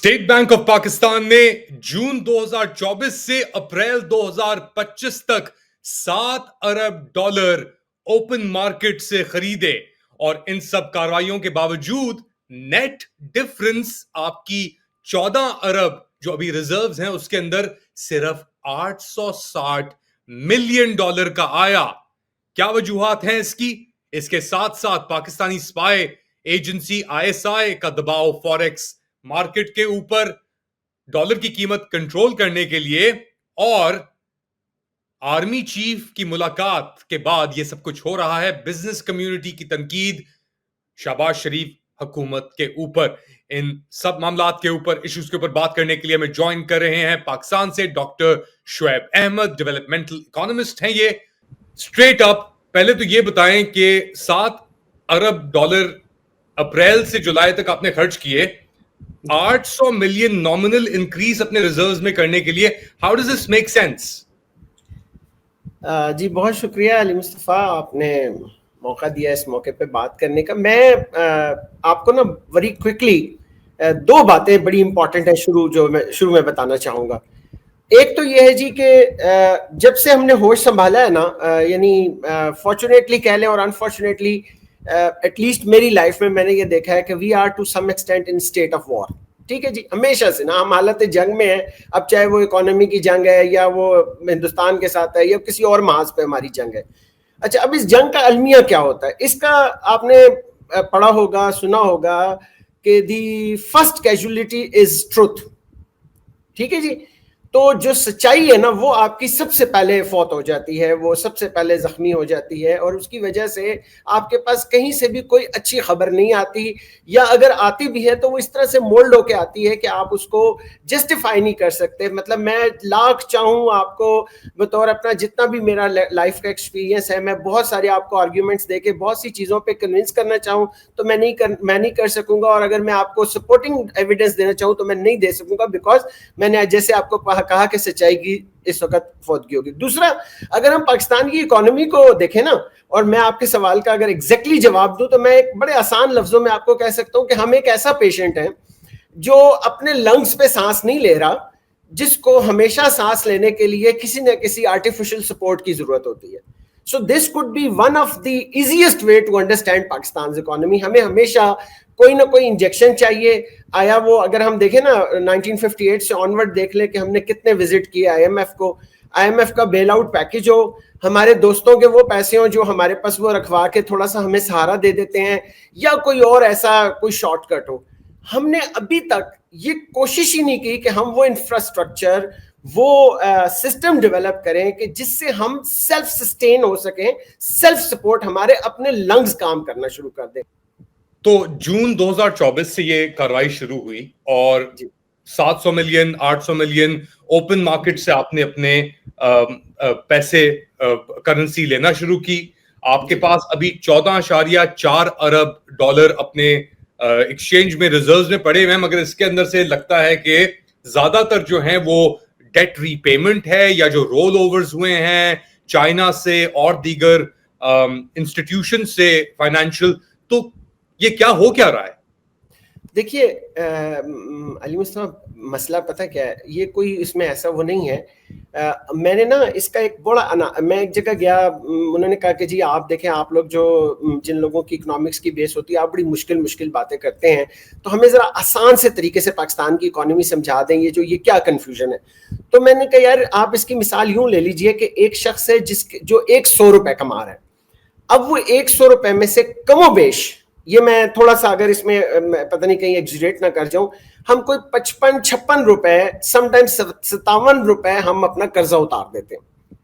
State bank of Pakistan ने जून 2024 से अप्रैल 2025 तक 7 अरब डॉलर ओपन मार्केट से खरीदे और इन सब कार्रवाइयों के बावजूद नेट डिफरेंस आपकी 14 अरब जो अभी रिजर्व्स हैं उसके अंदर सिर्फ 860 मिलियन डॉलर का आया। क्या वजूहात हैं इसकी? इसके साथ साथ पाकिस्तानी स्पाई एजेंसी आईएसआई का दबाव फॉरेक्स मार्केट के ऊपर डॉलर की कीमत कंट्रोल करने के लिए और आर्मी चीफ की मुलाकात के बाद यह सब कुछ हो रहा है। बिजनेस कम्युनिटी की तनकीद शहबाज शरीफ हुकूमत के ऊपर। इन सब मामलात के ऊपर, इश्यूज के ऊपर बात करने के लिए हमें ज्वाइन कर रहे हैं पाकिस्तान से doctor Shoaib Ahmed, developmental economist हैं ये। स्ट्रेट अप पहले तो ये बताएं कि 7 अरब डॉलर अप्रैल से जुलाई तक आपने खर्च किए, 800 मिलियन नॉमिनल इंक्रीज अपने रिजर्व्स में करने के लिए। How does this make sense? जी बहुत शुक्रिया अली मुस्तफ़ा, आपने मौका दिया इस मौके पे बात करने का। मैं आपको ना वेरी क्विकली दो बातें बड़ी इंपॉर्टेंट है शुरू में बताना चाहूँगा। एक तो ये है जी कि जब से हमने होश संभाला है ना, यानी फॉर्चुनेटली कह लें और अनफॉर्चुनेटली एटलीस्ट मेरी लाइफ में मैंने ये देखा है कि we are to some extent in state of war. ठीक है जी, हमेशा से ना हम हालत जंग में हैं। अब चाहे वो इकोनॉमी की जंग है या वो हिंदुस्तान के साथ है या किसी और महाज पे हमारी जंग है। अच्छा, अब इस जंग का अलमिया क्या होता है? इसका आपने पढ़ा होगा, सुना होगा कि the first casualty is truth. ठीक है जी, तो जो सच्चाई है ना वो आपकी सबसे पहले फौत हो जाती है, वो सबसे पहले जख्मी हो जाती है और उसकी वजह से आपके पास कहीं से भी कोई अच्छी खबर नहीं आती, या अगर आती भी है तो वो इस तरह से मोल्ड होके आती है कि आप उसको जस्टिफाई नहीं कर सकते। मतलब मैं लाख चाहूँ आपको बतौर अपना जितना भी मेरा लाइफ का एक्सपीरियंस है, मैं बहुत सारे आपको आर्ग्यूमेंट्स दे के बहुत सी चीज़ों पर कन्विंस करना चाहूँ तो मैं नहीं कर सकूँगा, और अगर मैं आपको सपोर्टिंग एविडेंस देना चाहूँ तो मैं नहीं दे सकूँगा, बिकॉज मैंने जैसे आपको कहा कि सच्चाई की इस वक्त फौतगी होगी। दूसरा, अगर हम पाकिस्तान की इकोनॉमी को देखें ना, और मैं आपके सवाल का अगर एग्जैक्टली जवाब दूं तो मैं एक बड़े आसान लफ्जों में आपको कह सकता हूं कि हम एक ऐसा पेशेंट है जो अपने लंग्स पे सांस नहीं ले रहा, जिसको हमेशा सांस लेने के लिए किसी न किसी आर्टिफिशियल सपोर्ट की जरूरत होती है। So this could be one of the easiest way to understand Pakistan's economy. हमें हमेशा कोई ना कोई इंजेक्शन चाहिए। आया वो, अगर हम देखें ना 1958 से ऑनवर्ड देख ले कि हमने कितने विजिट किए आईएमएफ को। आईएमएफ का बेल आउट पैकेज हो, हमारे दोस्तों के वो पैसे हो जो हमारे पास वो रखवा के थोड़ा सा हमें सहारा दे देते हैं, या कोई और ऐसा कोई शॉर्टकट हो। हमने अभी तक ये कोशिश ही नहीं की कि हम वो इंफ्रास्ट्रक्चर, वो सिस्टम डेवलप करें कि जिससे हम सेल्फ सस्टेन हो सकें, सेल्फ सपोर्ट, हमारे अपने लंग्स काम करना शुरू कर दें। तो जून 2024 से ये कार्रवाई शुरू हुई और 700 मिलियन 800 मिलियन ओपन मार्केट से आपने अपने पैसे करेंसी लेना शुरू की। आपके पास अभी 14.4 अरब डॉलर अपने एक्सचेंज में रिजर्व्स में पड़े हुए हैं, मगर इसके अंदर से लगता है कि ज्यादातर जो हैं वो डेट रीपेमेंट है या जो रोल ओवर्स हुए हैं चाइना से और दीगर इंस्टीट्यूशन से फाइनेंशियल। तो ये क्या रहा है? देखिए अली मुस्तफा, मसला पता क्या है, ये कोई इसमें ऐसा वो नहीं है। मैंने ना इसका एक मैं एक जगह गया, उन्होंने कहा कि जी आप देखें, आप लोग जिन लोगों की इकोनॉमिक्स की बेस होती है, आप बड़ी मुश्किल बातें करते हैं, तो हमें ज़रा आसान से तरीके से पाकिस्तान की इकोनॉमी समझा दें, ये क्या कन्फ्यूजन है। तो मैंने कहा यार आप इसकी मिसाल यूँ ले लीजिए कि एक शख्स है जो 100 रुपये कमा रहा है। अब वो 100 रुपये में से कमोबेश, ये मैं थोड़ा सा अगर इसमें पता नहीं कहीं एग्जिरेट ना कर जाऊं, हम कोई 55-56 रुपए, समटाइम्स 57 रुपए हम अपना कर्जा उतार देते हैं।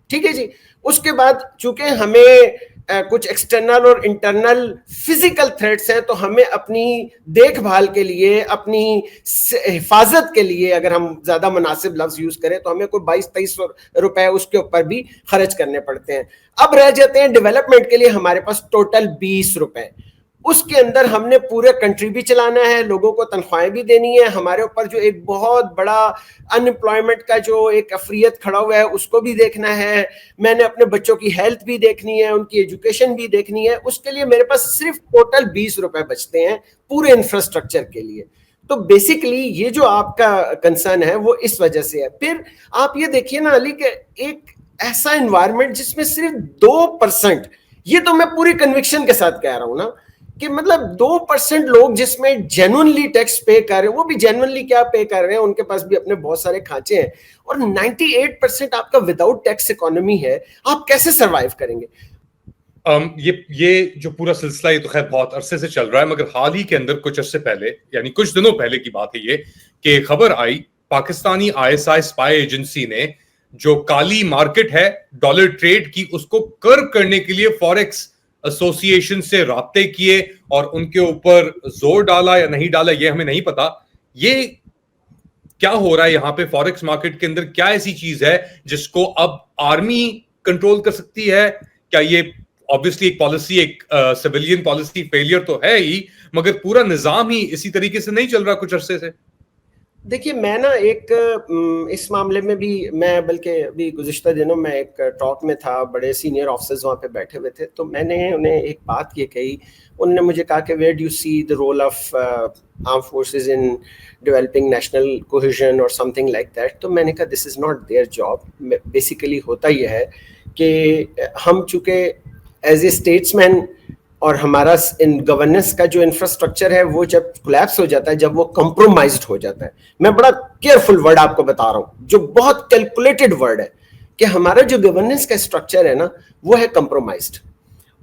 ठीक है जी, उसके बाद चूंकि हमें कुछ एक्सटर्नल और इंटरनल फिजिकल थ्रेट्स हैं, तो हमें अपनी देखभाल के लिए, अपनी हिफाजत के लिए, अगर हम ज्यादा मुनासिब लफ्ज यूज करें तो हमें कोई 22-23 रुपए उसके ऊपर भी खर्च करने पड़ते हैं। अब रह जाते हैं डेवलपमेंट के लिए हमारे पास टोटल 20 रुपए। उसके अंदर हमने पूरे कंट्री भी चलाना है, लोगों को तनख्वाहें भी देनी है, हमारे ऊपर जो एक बहुत बड़ा अनएम्प्लॉयमेंट का जो एक अफरियत खड़ा हुआ है उसको भी देखना है, मैंने अपने बच्चों की हेल्थ भी देखनी है, उनकी एजुकेशन भी देखनी है। उसके लिए मेरे पास सिर्फ टोटल 20 रुपए बचते हैं पूरे इंफ्रास्ट्रक्चर के लिए। تو بیسیکلی یہ جو آپ کا کنسرن ہے وہ اس وجہ سے ہے. پھر آپ یہ دیکھیے نا علی کہ ایک ایسا انوائرمنٹ جس میں صرف 2%, یہ تو میں پوری کنوکشن کے ساتھ کہہ رہا ہوں نا کہ مطلب 2% لوگ جس میں جینوئنلی ٹیکس پے کر رہے ہیں, وہ بھی جینوئنلی کیا پے کر رہے ہیں, ان کے پاس بھی اپنے بہت سارے کھانچے ہیں, اور 98% آپ کا وداؤٹ ٹیکس اکانومی ہے, آپ کیسے سروائیو کریں گے؟ یہ جو پورا سلسلہ یہ تو خیر بہت عرصے سے چل رہا ہے, مگر حال ہی کے اندر کچھ عرصے پہلے, یعنی کچھ دنوں پہلے کی بات ہے یہ, کہ خبر آئی پاکستانی ISI اسپائی ایجنسی نے جو کالی مارکیٹ ہے ڈالر ٹریڈ کی, اس کو کرب کرنے کے لیے فوریکس ایسوسی ایشن سے رابطے کیے اور ان کے اوپر زور ڈالا یا نہیں ڈالا یہ ہمیں نہیں پتا. یہ کیا ہو رہا ہے یہاں پہ فوریکس مارکیٹ کے اندر؟ کیا ایسی چیز ہے جس کو اب آرمی کنٹرول کر سکتی ہے؟ کیا یہ obviously ایک پالیسی, ایک سویلین پالیسی فیلئر تو ہے ہی, مگر پورا نظام ہی اسی طریقے سے نہیں چل رہا کچھ عرصے سے. دیکھیے میں نا ایک اس معاملے میں بھی, میں بلکہ ابھی گزشتہ دنوں میں ایک ٹاک میں تھا, بڑے سینئر آفیسرز وہاں پہ بیٹھے ہوئے تھے, تو میں نے انہیں ایک بات یہ کہی, انہوں نے مجھے کہا کہ where do you see the role of armed forces in developing national cohesion اور سم تھنگ لائک دیٹ. تو میں نے کہا this is not their job. Basically ہوتا یہ ہے کہ ہم چونکہ ایز اے اسٹیٹس مین اور ہمارا ان گورننس کا جو انفراسٹرکچر ہے وہ جب کولیپس ہو جاتا ہے, جب وہ کمپرومائزڈ ہو جاتا ہے, میں بڑا کیئرفل ورڈ آپ کو بتا رہا ہوں جو بہت کیلکولیٹڈ ورڈ ہے, کہ ہمارا جو گورننس کا اسٹرکچر ہے نا وہ ہے کمپرومائزڈ,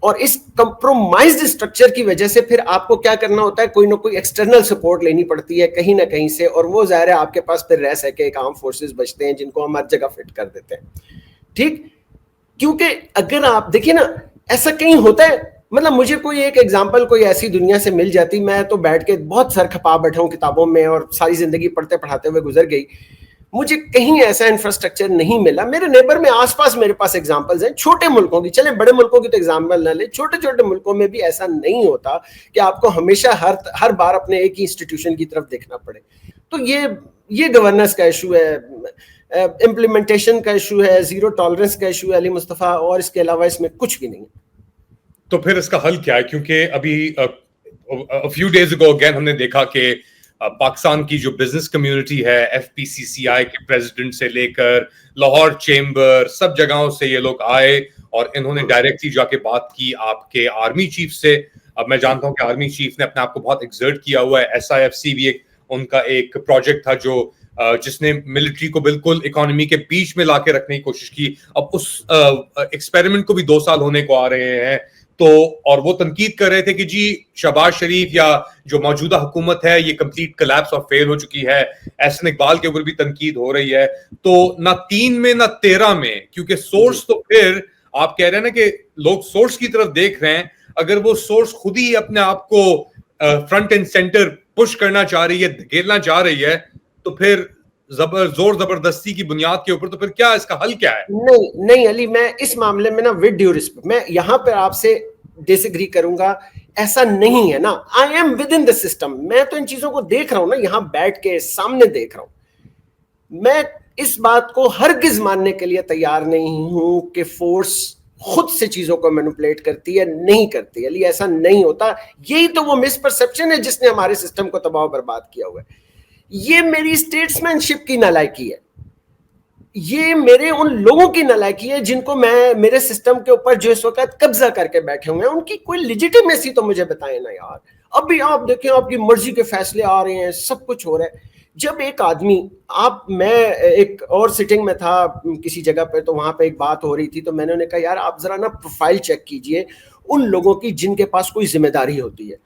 اور اس کمپرومائزڈ اسٹرکچر کی وجہ سے پھر آپ کو کیا کرنا ہوتا ہے, کوئی نہ کوئی ایکسٹرنل سپورٹ لینی پڑتی ہے کہیں نہ کہیں سے, اور وہ ظاہر ہے آپ کے پاس پھر رہ سکے ایک آرم فورسز بچتے ہیں جن کو ہم ہر جگہ فٹ کر دیتے ہیں. ٹھیک, کیونکہ اگر آپ دیکھیں نا ایسا کہیں ہوتا ہے, مطلب مجھے کوئی ایک ایگزامپل کوئی ایسی دنیا سے مل جاتی, میں تو بیٹھ کے بہت سر کھپا بیٹھا ہوں کتابوں میں اور ساری زندگی پڑھتے پڑھاتے ہوئے گزر گئی, مجھے کہیں ایسا انفراسٹرکچر نہیں ملا. میرے نیبر میں آس پاس میرے پاس ایگزامپلز ہیں چھوٹے ملکوں کی, چلیں بڑے ملکوں کی تو ایگزامپل نہ لیں, چھوٹے چھوٹے ملکوں میں بھی ایسا نہیں ہوتا کہ آپ کو ہمیشہ ہر بار اپنے ایک ہی انسٹیٹیوشن کی طرف دیکھنا پڑے. تو یہ گورننس کا ایشو ہے, امپلیمنٹیشن کا ایشو ہے, زیرو ٹالرنس کا ایشو ہے علی مصطفیٰ, اور اس کے علاوہ اس میں کچھ بھی نہیں ہے. تو پھر اس کا حل کیا ہے؟ کیونکہ ابھی few days ago again ہم نے دیکھا کہ پاکستان کی جو بزنس کمیونٹی ہے, FPCCI کے پریزیڈنٹ سے لے کر لاہور چیمبر, سب جگہوں سے یہ لوگ آئے اور انہوں نے ڈائریکٹلی جا کے بات کی آپ کے آرمی چیف سے. اب میں جانتا ہوں کہ آرمی چیف نے اپنے آپ کو بہت ایکزرٹ کیا ہوا ہے, SIFC بھی ان کا ایک پروجیکٹ تھا جو جس نے ملٹری کو بالکل اکانومی کے بیچ میں لا کے رکھنے کی کوشش کی. اب اس ایکسپیریمنٹ کو بھی 2 سال ہونے کو آ رہے ہیں, تو اور وہ تنقید کر رہے تھے کہ جی شہباز شریف یا جو موجودہ حکومت ہے یہ کمپلیٹ کلیپس اور فیل ہو چکی ہے. احسن اقبال کے اوپر بھی تنقید ہو رہی ہے. تو نہ 3 میں نہ 13 میں, کیونکہ سورس تو پھر آپ کہہ رہے ہیں نا کہ لوگ سورس کی طرف دیکھ رہے ہیں, اگر وہ سورس خود ہی اپنے آپ کو فرنٹ اینڈ سینٹر پش کرنا چاہ رہی ہے, دھکیلنا چاہ رہی ہے, تو پھر زور زبردستی کی بنیاد کے اوپر, تو پھر کیا اس کا حل کیا ہے؟ نہیں علی, میں اس معاملے میں نا ود ڈیو ریسپیکٹ میں یہاں پہ آپ سے ڈس ایگری کروں گا. ایسا نہیں ہے نا, I am with in the system, میں تو ان چیزوں کو دیکھ رہا ہوں نا, یہاں بیٹھ کے سامنے دیکھ رہا ہوں. میں اس بات کو ہرگز ماننے کے لیے تیار نہیں ہوں کہ فورس خود سے چیزوں کو مینپولیٹ کرتی ہے, نہیں کرتی علی, ایسا نہیں ہوتا. یہی تو وہ مس پرسپشن ہے جس نے ہمارے سسٹم کو تباہ و برباد کیا ہوا ہے. یہ میری اسٹیٹس مین شپ کی نالائکی ہے, یہ میرے ان لوگوں کی نالائکی ہے جن کو میں میرے سسٹم کے اوپر جو اس وقت قبضہ کر کے بیٹھے ہوئے ہیں, ان کی کوئی لیجیٹیمیسی تو مجھے بتائیں نا یار. ابھی آپ دیکھیں آپ کی مرضی کے فیصلے آ رہے ہیں, سب کچھ ہو رہا ہے. جب ایک آدمی میں ایک اور سٹنگ میں تھا کسی جگہ پہ, تو وہاں پہ ایک بات ہو رہی تھی, تو میں نے انہیں کہا یار آپ ذرا نا پروفائل چیک کیجئے ان لوگوں کی جن کے پاس کوئی ذمہ داری ہوتی ہے.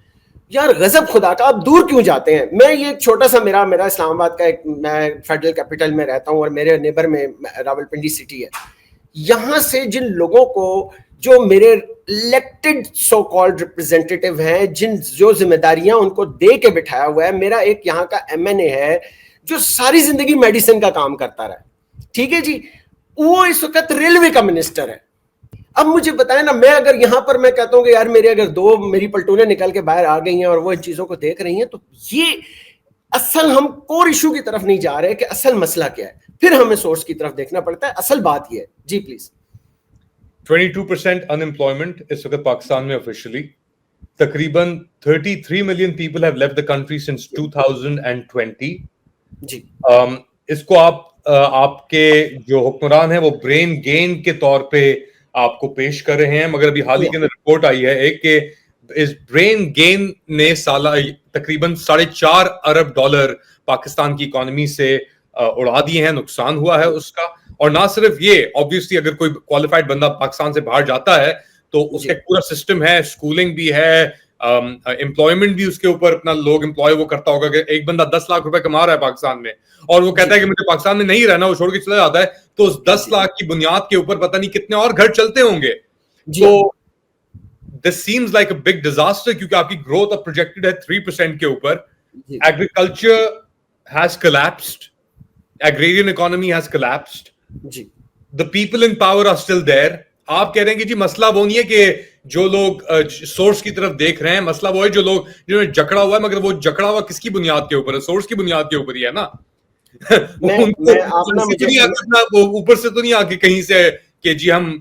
یار غضب خدا کا, آپ دور کیوں جاتے ہیں؟ میں یہ چھوٹا سا میرا اسلام آباد کا ایک, میں فیڈرل کیپٹل میں رہتا ہوں اور میرے نیبر میں راولپنڈی سٹی ہے. یہاں سے جن لوگوں کو جو میرے الیکٹڈ سو کالڈ ریپرزینٹیٹیو ہیں, جو ذمہ داریاں ان کو دے کے بٹھایا ہوا ہے, میرا ایک یہاں کا MNA ہے جو ساری زندگی میڈیسن کا کام کرتا رہا, ٹھیک ہے جی, وہ اس وقت ریلوے کا منسٹر ہے. اب مجھے بتائیں نا, میں اگر یہاں پر میں کہتا ہوں کہ یار میرے اگر 2 میری پلٹونیں نکل کے باہر آ گئی ہیں اور وہ ان چیزوں کو دیکھ رہی ہیں, تو یہ اصل ہم کور ایشو کی طرف نہیں جا رہے کہ اصل مسئلہ کیا ہے, پھر ہمیں سورس کی طرف دیکھنا پڑتا ہے. اصل بات یہ ہے جی پلیز. 22% ان امپلائمنٹ اس وقت پاکستان میں آفیشلی, तकरीबन 33 million people have left the country since 2020. जी इसको आप आपके जो हुक्मरान है वो ब्रेन गेन के तौर पे आपको पेश कर रहे हैं, मगर अभी हाल ही के अंदर रिपोर्ट आई है एक कि इस ब्रेन गेन ने साला तकरीबन $4.5 अरब पाकिस्तान की इकोनॉमी से उड़ा दिए हैं, नुकसान हुआ है उसका। और ना सिर्फ ये, ऑब्वियसली अगर कोई क्वालिफाइड बंदा पाकिस्तान से बाहर जाता है तो उसका पूरा सिस्टम है, स्कूलिंग भी है, एम्प्लॉयमेंट भी उसके ऊपर, अपना लोग एम्प्लॉय वो करता होगा कि एक बंदा 10 लाख रुपए कमा रहा है पाकिस्तान में और वो कहता है कि मुझे पाकिस्तान में नहीं रहना, वो छोड़ के चला जाता है, तो उस 10 लाख की बुनियाद के ऊपर पता नहीं कितने और घर चलते होंगे। तो this seems like a big disaster, क्योंकि आपकी ग्रोथ अब प्रोजेक्टेड है 3% के ऊपर। Agriculture has collapsed, agrarian economy has collapsed, the people in power are still there. आप कह रहे हैं कि जी मसला वो नहीं है कि जो लोग सोर्स की तरफ देख रहे हैं, मसला वो है जो लोग जिन्होंने जकड़ा हुआ है, मगर वो जकड़ा हुआ किसकी बुनियाद के ऊपर है? सोर्स की बुनियाद के ऊपर ही है ना। ऊपर से तो नहीं आके कहीं से कि जी हम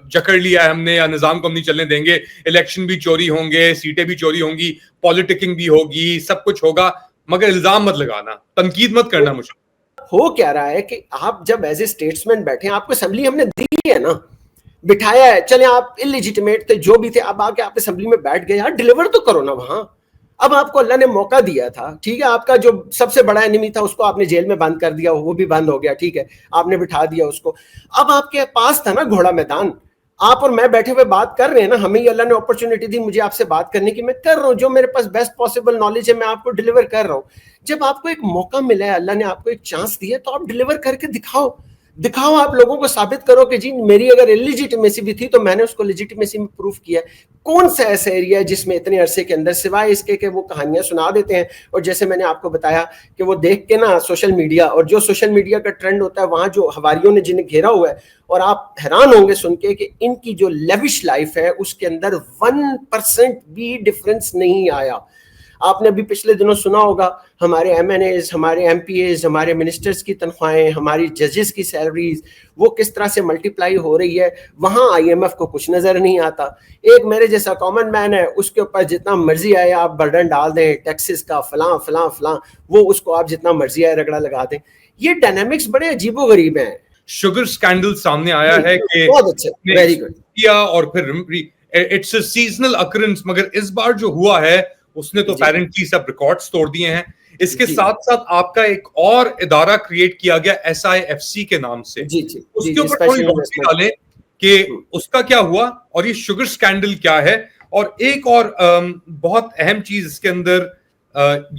जकड़ लिया है हमने या निजाम को हम नहीं चलने देंगे, इलेक्शन भी चोरी होंगे, सीटें भी चोरी होंगी, पॉलिटिकिंग भी होगी, सब कुछ होगा, मगर इल्जाम मत लगाना, तनकीद मत करना मुझे। हो क्या रहा है कि आप जब एज ए स्टेट्समैन बैठे हैं, आपको असेंबली हमने दी है ना, बिठाया है, चले आप इलिजिटिमेट थे जो भी थे, अब आके आप असेंबली में बैठ गए, यार डिलीवर तो करो ना वहां। अब आपको अल्लाह ने मौका दिया था, ठीक है, आपका जो सबसे बड़ा एनिमी था उसको आपने जेल में बंद कर दिया, वो भी बंद हो गया, ठीक है, आपने बिठा दिया उसको। अब आपके पास था ना घोड़ा मैदान, आप और मैं बैठे हुए बात कर रहे हैं ना, हमें ही अल्लाह ने अपॉर्चुनिटी दी मुझे आपसे बात करने की, मैं कर रहा हूँ, जो मेरे पास बेस्ट पॉसिबल नॉलेज है मैं आपको डिलीवर कर रहा हूँ। जब आपको एक मौका मिला है, अल्लाह ने आपको एक चांस दिया, तो आप डिलीवर करके दिखाओ, आप लोगों को साबित करो कि जी मेरी अगर इलिजिटिमेसी भी थी तो मैंने उसको लेजिटिमेसी में प्रूफ किया। कौन सा ऐसा एरिया है जिसमें इतने अरसे के अंदर, सिवाय इसके कि वो कहानियां सुना देते हैं, और जैसे मैंने आपको बताया कि वो देख के ना सोशल मीडिया, और जो सोशल मीडिया का ट्रेंड होता है वहां जो हवारियों ने जिन्हें घेरा हुआ है, और आप हैरान होंगे सुन के कि इनकी जो लेविश लाइफ है उसके अंदर 1% भी डिफरेंस नहीं आया। आपने अभी पिछले दिनों सुना होगा हमारे MNAs, हमारे MPAs, हमारे मिनिस्टर्स की तनख्वाहें, हमारी जजेस की सैलरीज वो किस तरह से मल्टीप्लाई हो रही है। वहां IMF को कुछ नजर नहीं आता। एक मेरे जैसा कॉमन मैन है, उसके ऊपर जितना मर्जी आए आप बर्डन डाल दें, टैक्सेस का फलां फलां फलां, वो उसको आप जितना मर्जी आए रगड़ा लगा दें। ये डायनामिक्स बड़े अजीबो गरीब हैं। शुगर स्कैंडल सामने आया है कि बहुत अच्छे, वेरी गुड किया, और फिर इट्स अ सीजनल अकरेंस, मगर इस बार जो हुआ है उसने तो अपेरेंटली सब रिकॉर्ड्स तोड़ दिए हैं। इसके साथ साथ आपका एक और इदारा क्रिएट किया गया SIFC के नाम से, उसके ऊपर थोड़ी रोशनी डालें कि उसका क्या हुआ और ये शुगर स्कैंडल क्या है। और एक और बहुत अहम चीज इसके अंदर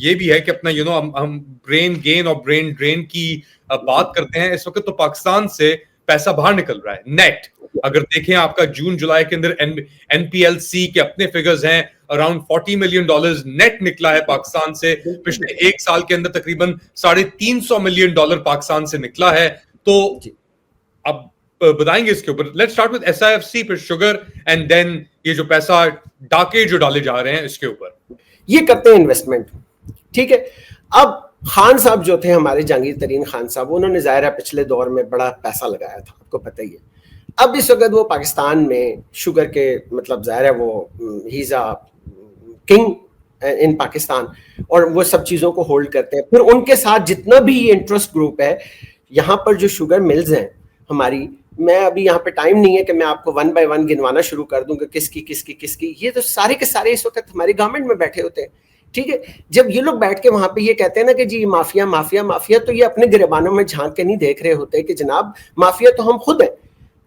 ये भी है कि अपना हम ब्रेन गेन और ब्रेन ड्रेन की बात करते हैं। इस वक्त तो पाकिस्तान से पैसा बाहर निकल रहा है नेट। अगर देखें आपका जून जुलाई के अंदर NPLC के अपने फिगर्स हैं, अराउंड $40 मिलियन नेट निकला है पाकिस्तान से। पिछले एक साल के अंदर तकरीबन $350 मिलियन पाकिस्तान से निकला है। तो अब बताएंगे इसके ऊपर। लेट्स स्टार्ट विद SIFC, फिर शुगर, एंड देन ये जो पैसा डाके जो डाले जा रहे हैं इसके ऊपर। ये करते हैं इन्वेस्टमेंट, ठीक है। अब खान साहब जो थे हमारे, जहांगीर तरीन खान साहब, उन्होंने ज़ाहिर है पिछले दौर में बड़ा पैसा लगाया था, आपको पता ही है। अब इस वक्त वो पाकिस्तान में शुगर के, मतलब ज़ाहिर है वो he is a king in Pakistan, और वो सब चीज़ों को होल्ड करते हैं। फिर उनके साथ जितना भी इंटरेस्ट ग्रुप है, यहाँ पर जो शुगर मिल्स हैं हमारी, मैं अभी यहाँ पे टाइम नहीं है कि मैं आपको 1 बाय 1 गिनवाना शुरू कर दूंगा किसकी, ये तो सारे के सारे इस वक्त हमारी गवर्नमेंट में बैठे होते हैं, ठीक है। जब ये लोग बैठ के वहां पे ये कहते हैं ना कि जी माफिया माफिया माफिया, तो ये अपने गिरबानों में झांक के नहीं देख रहे होते कि जनाब माफिया तो हम खुद हैं।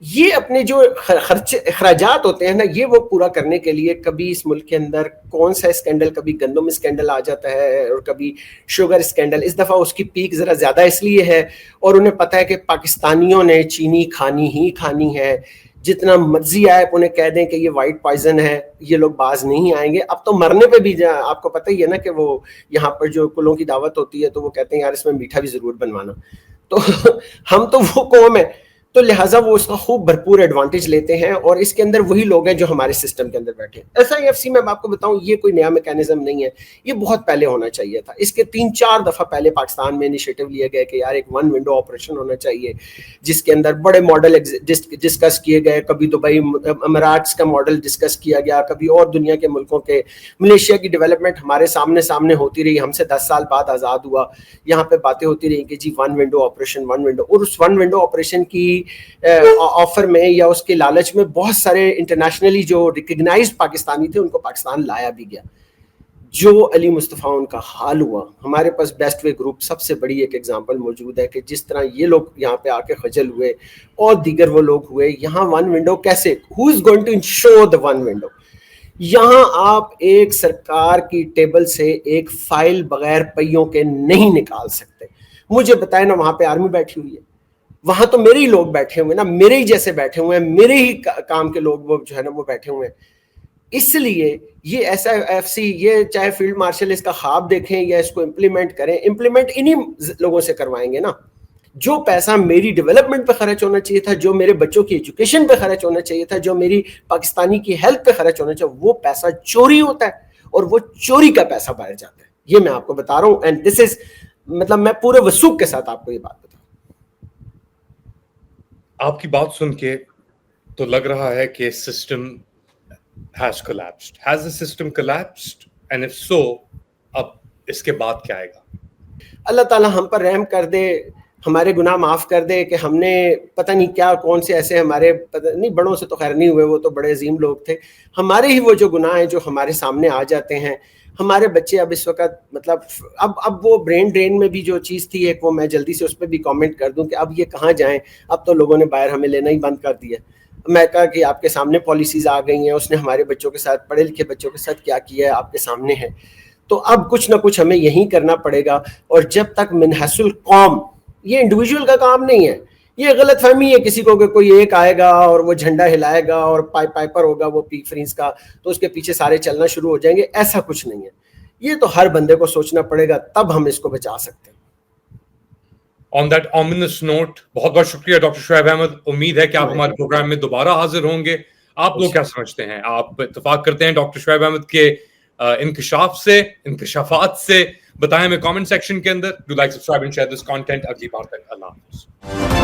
ये अपने जो खर्चात होते हैं ना, ये वो पूरा करने के लिए कभी इस मुल्क के अंदर कौन सा स्कैंडल, कभी गंदम स्कैंडल आ जाता है और कभी शुगर स्कैंडल। इस दफ़ा उसकी पीक ज़रा ज़्यादा इसलिए है, और उन्हें पता है कि पाकिस्तानियों ने चीनी खानी ही खानी है, जितना मर्जी आए उन्हें कह दें कि ये वाइट पॉइजन है, ये लोग बाज नहीं आएंगे। अब तो मरने पे भी आपको पता ही है ना कि वो यहाँ पर जो कुलों की दावत होती है तो वो कहते हैं यार इसमें मीठा भी ज़रूर बनवाना। तो हम तो वो कौम है। تو لہٰذا وہ اس کا خوب بھرپور ایڈوانٹیج لیتے ہیں, اور اس کے اندر وہی لوگ ہیں جو ہمارے سسٹم کے اندر بیٹھے ہیں. SIFC میں آپ کو بتاؤں یہ کوئی نیا میکینزم نہیں ہے, یہ بہت پہلے ہونا چاہیے تھا. اس کے 3-4 دفعہ پہلے پاکستان میں انیشیٹو لیا گیا کہ یار ایک ون ونڈو آپریشن ہونا چاہیے, جس کے اندر بڑے ماڈل ڈسکس کیے گئے. کبھی دبئی اماراتس کا ماڈل ڈسکس کیا گیا, کبھی اور دنیا کے ملکوں کے. ملیشیا کی ڈیولپمنٹ ہمارے سامنے ہوتی رہی, ہم سے 10 سال بعد آزاد ہوا. یہاں پہ باتیں ہوتی رہی کہ جی ون ونڈو آپریشن, اور اس ون ونڈو آپریشن کی آفر میں یا اس کے لالچ میں بہت سارے انٹرنیشنلی جو ریکگنائزڈ پاکستانی تھے ان کو پاکستان لایا بھی گیا. جو علی مصطفیٰ ان کا حال ہوا, ہمارے پاس بیسٹ وے گروپ سب سے بڑی ایک ایگزامپل موجود ہے کہ جس طرح یہ لوگ یہاں پہ آ کے خجل ہوئے اور دیگر وہ لوگ ہوئے. یہاں ون ونڈو کیسے, who is going to ensure the one window? یہاں آپ ایک سرکار کی ٹیبل سے ایک فائل بغیر پہیوں کے نہیں نکال سکتے. مجھے بتائیں نا, وہاں پہ آرمی بیٹھی ہوئی ہے, وہاں تو میرے ہی لوگ بیٹھے ہوئے نا, میرے ہی جیسے بیٹھے ہوئے ہیں, میرے ہی کام کے لوگ وہ جو ہے نا وہ بیٹھے ہوئے ہیں. اس لیے یہ SIFC, یہ چاہے فیلڈ مارشل اس کا خواب دیکھیں یا اس کو امپلیمنٹ کریں, امپلیمنٹ انہی لوگوں سے کروائیں گے نا. جو پیسہ میری ڈیولپمنٹ پہ خرچ ہونا چاہیے تھا, جو میرے بچوں کی ایجوکیشن پہ خرچ ہونا چاہیے تھا, جو میری پاکستانی کی ہیلتھ پہ خرچ ہونا چاہیے, وہ پیسہ چوری ہوتا ہے, اور وہ چوری کا پیسہ باہر جاتا ہے. یہ میں آپ کو بتا رہا ہوں, اینڈ دس از, مطلب میں پورے وثوق کے ساتھ آپ کو یہ بات بتا رہا ہوں. آپ کی بات سن کے تو لگ رہا ہے کہ system has collapsed. Has the system collapsed? And if so, اب اس کے بعد کیا آئے گا؟ اللہ تعالیٰ ہم پر رحم کر دے, ہمارے گناہ معاف کر دے کہ ہم نے پتہ نہیں کیا کون سے ایسے ہمارے, پتہ نہیں, بڑوں سے تو خیر نہیں ہوئے, وہ تو بڑے عظیم لوگ تھے. ہمارے ہی وہ جو گناہ ہیں جو ہمارے سامنے آ جاتے ہیں. ہمارے بچے اب اس وقت مطلب اب وہ برین ڈرین میں بھی جو چیز تھی ایک, وہ میں جلدی سے اس پہ بھی کامنٹ کر دوں کہ اب یہ کہاں جائیں. اب تو لوگوں نے باہر ہمیں لینا ہی بند کر دیا. میں کہا کہ آپ کے سامنے پالیسیز آ گئی ہیں, اس نے ہمارے بچوں کے ساتھ, پڑھے لکھے بچوں کے ساتھ کیا کیا ہے آپ کے سامنے ہے. تو اب کچھ نہ کچھ ہمیں یہی کرنا پڑے گا. اور جب تک منحص القوم, یہ انڈیویجول کا کام نہیں ہے, یہ غلط فہمی ہے کسی کو کہ کوئی ایک آئے گا اور وہ جھنڈا ہلائے گا اور پائپر ہوگا وہ پی فرینس کا, تو اس کے پیچھے سارے چلنا شروع ہو جائیں گے. ایسا کچھ نہیں ہے. یہ تو ہر بندے کو سوچنا پڑے گا, تب ہم اس کو بچا سکتے ہیں. On that ominous note, بہت بہت شکریہ ڈاکٹر شعیب احمد. امید ہے کہ آپ ہمارے پروگرام میں دوبارہ حاضر ہوں گے. آپ لوگ کیا سمجھتے ہیں؟ آپ اتفاق کرتے ہیں ڈاکٹر شعیب احمد کے انکشافات سے؟ بتائیں ہمیں کامنٹ سیکشن کے اندر. Do like, subscribe and share this content. اگلی بار تک اللہ حافظ.